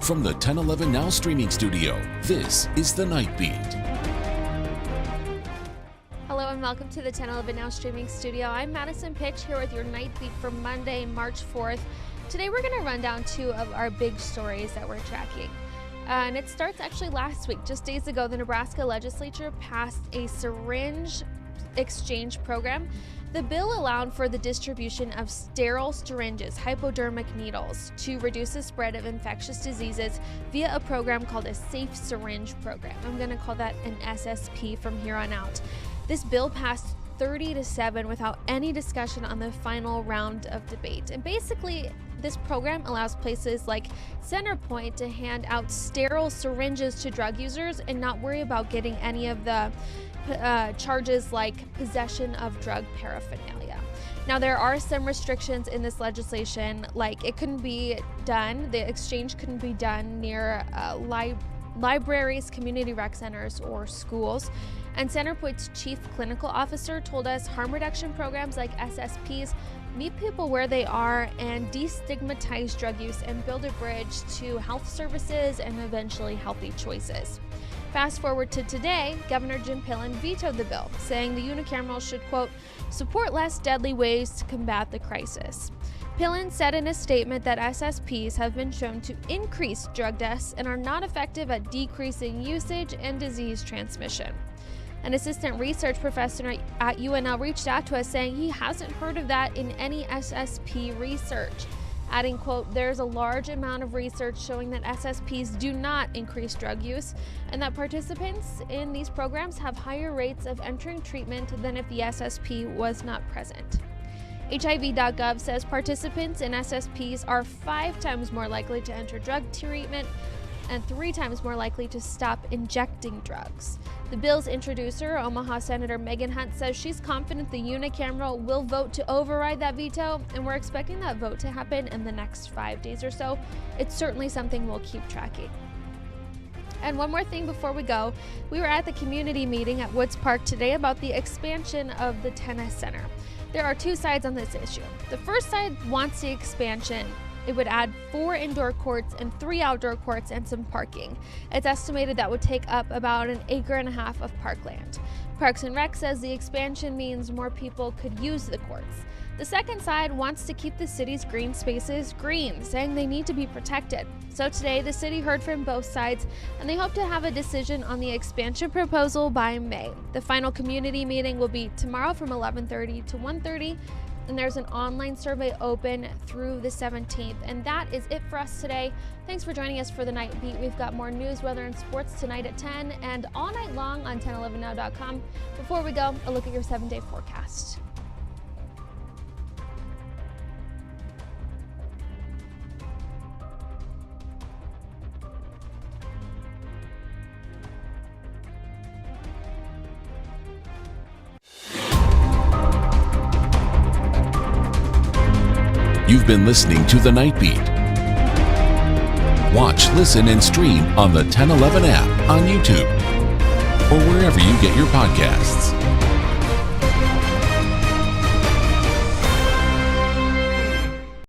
From the 1011 Now streaming studio, this is The Night Beat. Hello and welcome to the 1011 Now streaming studio. I'm Madison Pitch here with your Night Beat for Monday, March 4th. Today we're going to run down two of our big stories that we're tracking. And it starts actually last week. Just days ago, the Nebraska legislature passed a syringe exchange program. The bill allowed for the distribution of sterile syringes, hypodermic needles, to reduce the spread of infectious diseases via a program called a Safe Syringe Program. I'm going to call that an SSP from here on out. This bill passed 30-7 without any discussion on the final round of debate. And basically, this program allows places like Centerpoint to hand out sterile syringes to drug users and not worry about getting any of the charges like possession of drug paraphernalia. Now, there are some restrictions in this legislation, like it couldn't be done, the exchange couldn't be done near libraries, community rec centers, or schools. And Centerpoint's chief clinical officer told us harm reduction programs like SSPs meet people where they are and destigmatize drug use and build a bridge to health services and eventually healthy choices. Fast forward to today, Governor Jim Pillen vetoed the bill, saying the unicameral should, quote, support less deadly ways to combat the crisis. Pillen said in a statement that SSPs have been shown to increase drug deaths and are not effective at decreasing usage and disease transmission. An assistant research professor at UNL reached out to us saying he hasn't heard of that in any SSP research, adding, quote, there's a large amount of research showing that SSPs do not increase drug use and that participants in these programs have higher rates of entering treatment than if the SSP was not present. HIV.gov says participants in SSPs are 5 times more likely to enter drug treatment and 3 times more likely to stop injecting drugs. The bill's introducer, Omaha Senator Megan Hunt, says she's confident the unicameral will vote to override that veto, and we're expecting that vote to happen in the next 5 days or so. It's certainly something we'll keep tracking. And one more thing before we go, we were at the community meeting at Woods Park today about the expansion of the tennis center. There are 2 sides on this issue. The first side wants the expansion. It would add 4 indoor courts and 3 outdoor courts and some parking. It's estimated that would take up about 1.5 acres of parkland. Parks and Rec says the expansion means more people could use the courts. The second side wants to keep the city's green spaces green, saying they need to be protected. So today, the city heard from both sides, and they hope to have a decision on the expansion proposal by May. The final community meeting will be tomorrow from 11:30 to 1:30. And there's an online survey open through the 17th. And that is it for us today. Thanks for joining us for the Night Beat. We've got more news, weather, and sports tonight at 10 and all night long on 1011now.com. Before we go, a look at your 7-day forecast. You've been listening to The Night Beat. Watch, listen, and stream on the 1011 app on YouTube or wherever you get your podcasts.